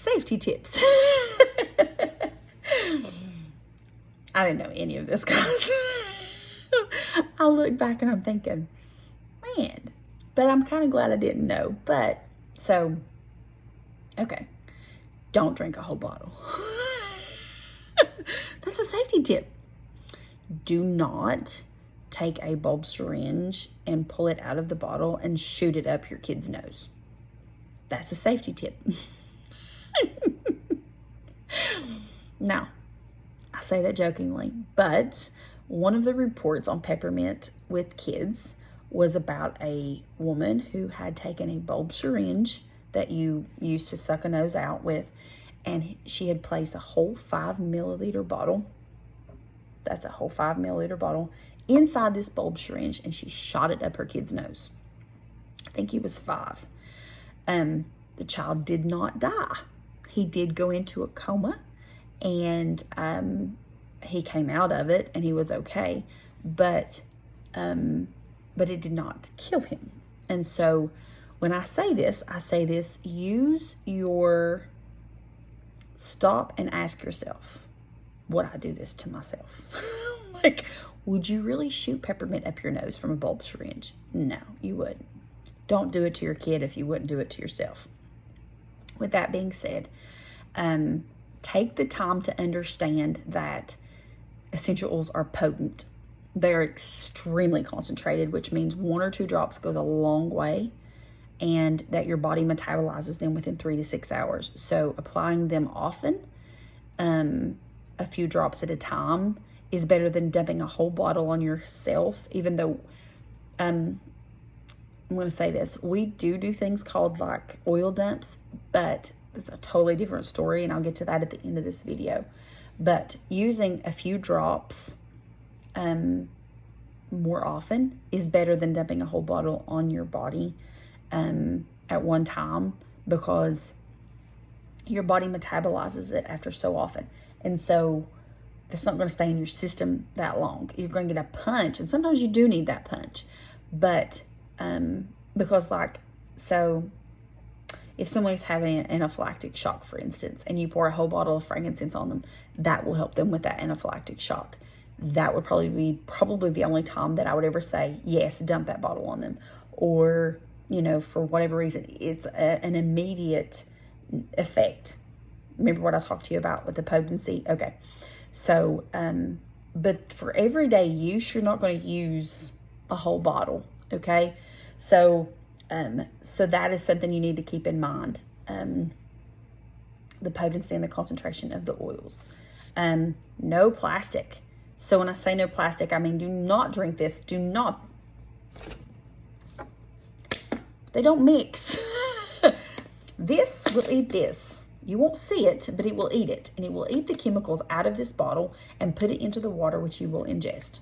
safety tips. I didn't know any of this, guys. I look back and I'm thinking, man, but I'm kind of glad I didn't know. But so, okay, don't drink a whole bottle. That's a safety tip. Do not take a bulb syringe and pull it out of the bottle and shoot it up your kid's nose. That's a safety tip. Now, I say that jokingly, but one of the reports on peppermint with kids was about a woman who had taken a bulb syringe that you used to suck a nose out with, and she had placed a whole 5 milliliter bottle. That's a whole 5 milliliter bottle inside this bulb syringe, and she shot it up her kid's nose. I think he was 5. The child did not die. He did go into a coma, and he came out of it, and he was okay, but it did not kill him. And so when I say this, use your stop and ask yourself, would I do this to myself? Like, would you really shoot peppermint up your nose from a bulb syringe? No, you wouldn't. Don't do it to your kid if you wouldn't do it to yourself. With that being said, take the time to understand that essential oils are potent. They're extremely concentrated, which means 1 or 2 drops goes a long way, and that your body metabolizes them within 3 to 6 hours. So applying them often, a few drops at a time, is better than dumping a whole bottle on yourself, even though, I'm going to say this, we do things called like oil dumps, but it's a totally different story, and I'll get to that at the end of this video. But using a few drops more often is better than dumping a whole bottle on your body at one time, because your body metabolizes it after so often. And so it's not going to stay in your system that long. You're going to get a punch, and sometimes you do need that punch. But because so if somebody's having an anaphylactic shock, for instance, and you pour a whole bottle of frankincense on them, that will help them with that anaphylactic shock. That would probably be the only time that I would ever say, yes, dump that bottle on them. Or, for whatever reason, it's an immediate effect. Remember what I talked to you about with the potency? Okay. So, but for everyday use, you're not going to use a whole bottle. Okay. So that is something you need to keep in mind. The potency and the concentration of the oils. No plastic. So when I say no plastic, I mean, do not drink this. They don't mix. This will eat this. You won't see it, but it will eat it. And it will eat the chemicals out of this bottle and put it into the water, which you will ingest.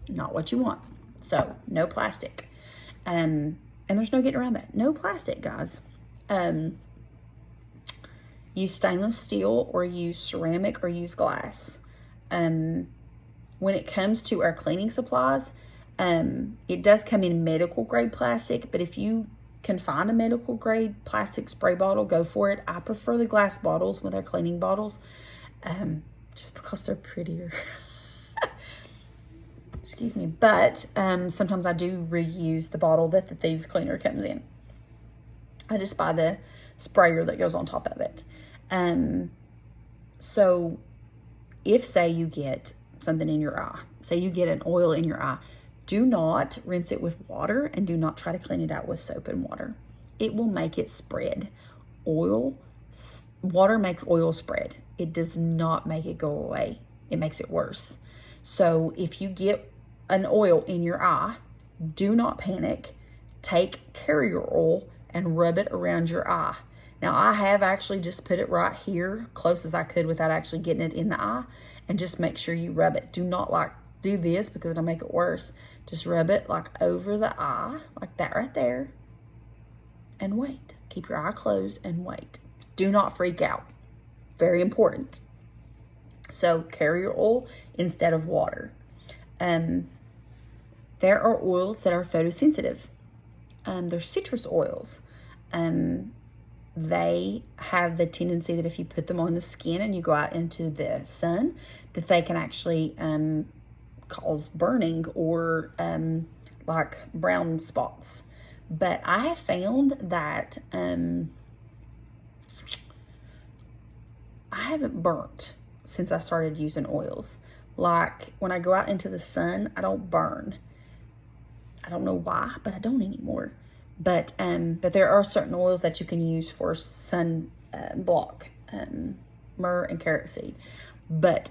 Not what you want. So, no plastic. And there's no getting around that. No plastic, guys. Use stainless steel, or use ceramic, or use glass. When it comes to our cleaning supplies, it does come in medical grade plastic, but if you can find a medical grade plastic spray bottle, go for it. I prefer the glass bottles with our cleaning bottles, just because they're prettier. Excuse me. But sometimes I do reuse the bottle that the thieves cleaner comes in. I just buy the sprayer that goes on top of it. So if, say, you get something in your eye, say you get an oil in your eye, do not rinse it with water, and do not try to clean it out with soap and water. It will make it spread. Water makes oil spread. It does not make it go away. It makes it worse. So if you get an oil in your eye, do not panic. Take carrier oil and rub it around your eye. Now, I have actually just put it right here, close as I could without actually getting it in the eye, and just make sure you rub it. Do not do this, because it'll make it worse. Just rub it over the eye, like that right there, and wait. Keep your eye closed and wait. Do not freak out. Very important. So carrier oil instead of water. There are oils that are photosensitive. They're citrus oils. they have the tendency that if you put them on the skin and you go out into the sun, that they can actually cause burning or like brown spots. But I have found that I haven't burnt since I started using oils. Like when I go out into the sun, I don't burn. I don't know why, but I don't anymore. But there are certain oils that you can use for sun block, myrrh and carrot seed. But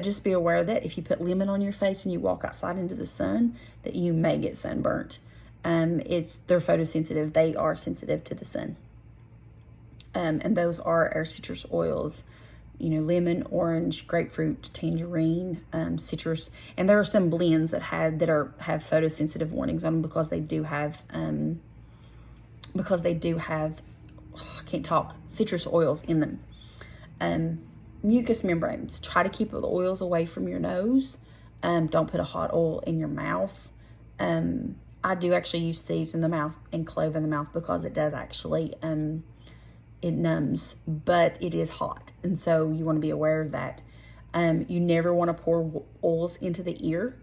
just be aware that if you put lemon on your face and you walk outside into the sun, that you may get sunburnt. They're photosensitive. They are sensitive to the sun. And those are our citrus oils, lemon, orange, grapefruit, tangerine, citrus. And there are some blends that have photosensitive warnings on them because they do have I can't talk, citrus oils in them. Mucous membranes. Try to keep the oils away from your nose. Don't put a hot oil in your mouth. I do actually use thieves in the mouth and clove in the mouth because it does actually it numbs, but it is hot, and so you want to be aware of that. You never want to pour oils into the ear.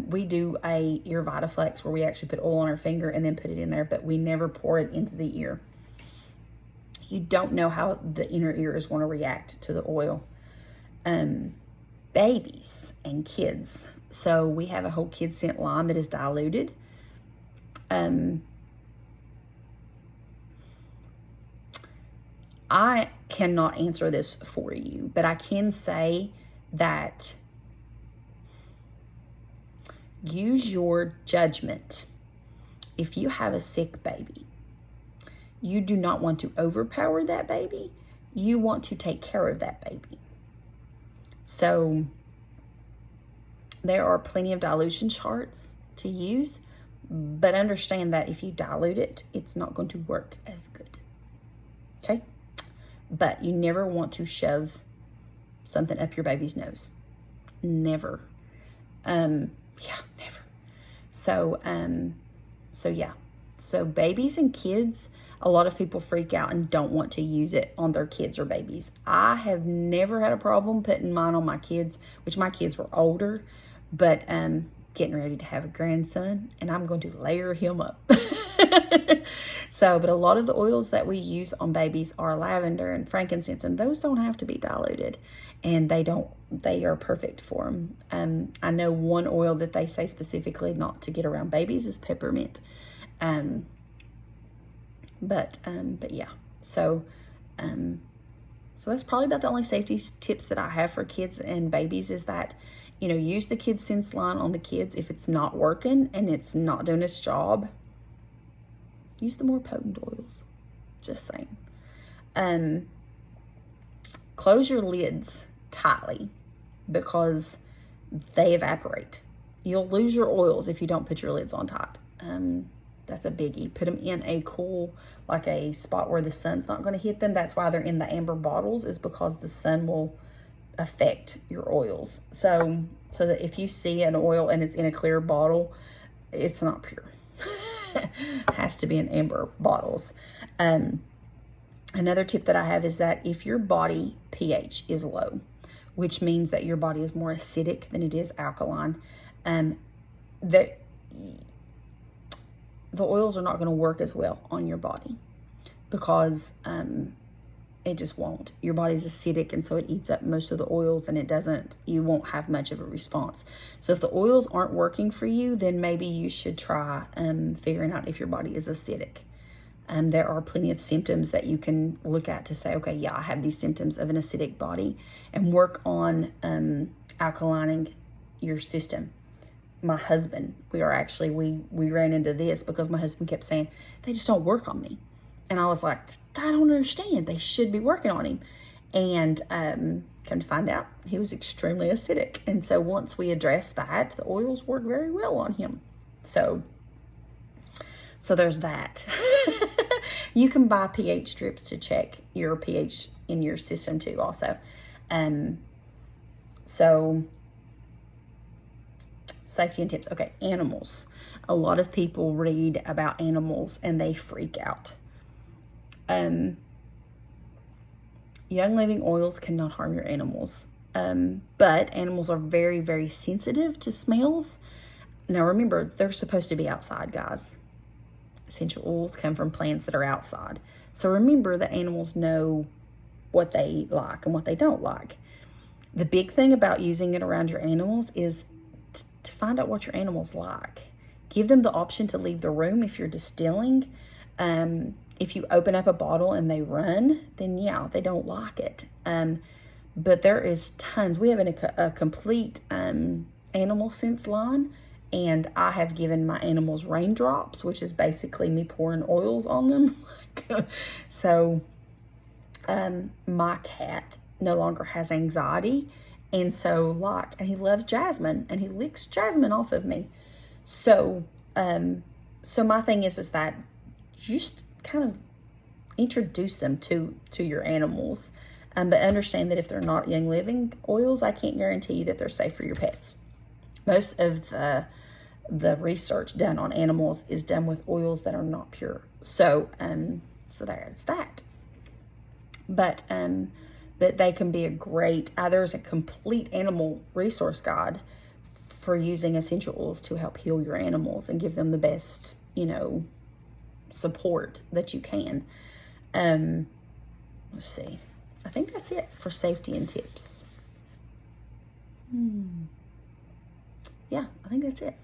We do a ear Vitaflex where we actually put oil on our finger and then put it in there, but we never pour it into the ear. You don't know how the inner ear is going to react to the oil. Babies and kids. So we have a whole kid scent line that is diluted. I cannot answer this for you, but I can say that use your judgment. If you have a sick baby, you do not want to overpower that baby. You want to take care of that baby. So there are plenty of dilution charts to use, but understand that if you dilute it, it's not going to work as good. Okay? But you never want to shove something up your baby's nose. Never. Never. So yeah. So babies and kids, a lot of people freak out and don't want to use it on their kids or babies. I have never had a problem putting mine on my kids, which my kids were older, but getting ready to have a grandson, and I'm going to layer him up. But a lot of the oils that we use on babies are lavender and frankincense, and those don't have to be diluted, and they are perfect for them. I know one oil that they say specifically not to get around babies is peppermint. But yeah, so that's probably about the only safety tips that I have for kids and babies is that, use the Kids Sense line on the kids. If it's not working and it's not doing its job, use the more potent oils. Just saying. Close your lids tightly because they evaporate. You'll lose your oils if you don't put your lids on tight. That's a biggie. Put them in a cool, like a spot where the sun's not going to hit them. That's why they're in the amber bottles, is because the sun will affect your oils. So that if you see an oil and it's in a clear bottle, it's not pure. It has to be in amber bottles. Another tip that I have is that if your body pH is low, which means that your body is more acidic than it is alkaline, the oils are not going to work as well on your body because it just won't. Your body's acidic, and so it eats up most of the oils, and you won't have much of a response. So if the oils aren't working for you, then maybe you should try figuring out if your body is acidic. There are plenty of symptoms that you can look at to say, okay, yeah, I have these symptoms of an acidic body, and work on alkalining your system. My husband, we ran into this because my husband kept saying, they just don't work on me. And I was like, I don't understand. They should be working on him. And come to find out, he was extremely acidic. And so once we addressed that, the oils worked very well on him. So there's that. You can buy pH strips to check your pH in your system too also. So safety and tips. Okay, animals. A lot of people read about animals and they freak out. Young living oils cannot harm your animals. But animals are very, very sensitive to smells. Now remember, they're supposed to be outside, guys. Essential oils come from plants that are outside. So remember that animals know what they like and what they don't like. The big thing about using it around your animals is to find out what your animals like. Give them the option to leave the room if you're distilling. If you open up a bottle and they run, then yeah, they don't like it. But there is tons. We have a complete animal sense line, and I have given my animals raindrops, which is basically me pouring oils on them. So my cat no longer has anxiety, and so and he loves jasmine, and he licks jasmine off of me. So so my thing is that just kind of introduce them to your animals, but understand that if they're not young living oils, I can't guarantee you that they're safe for your pets. Most of the research done on animals is done with oils that are not pure. So there's that. But they can be a great, there's a complete animal resource guide for using essential oils to help heal your animals and give them the best, support that you can. Let's see. I think that's it for safety and tips. Yeah, I think that's it.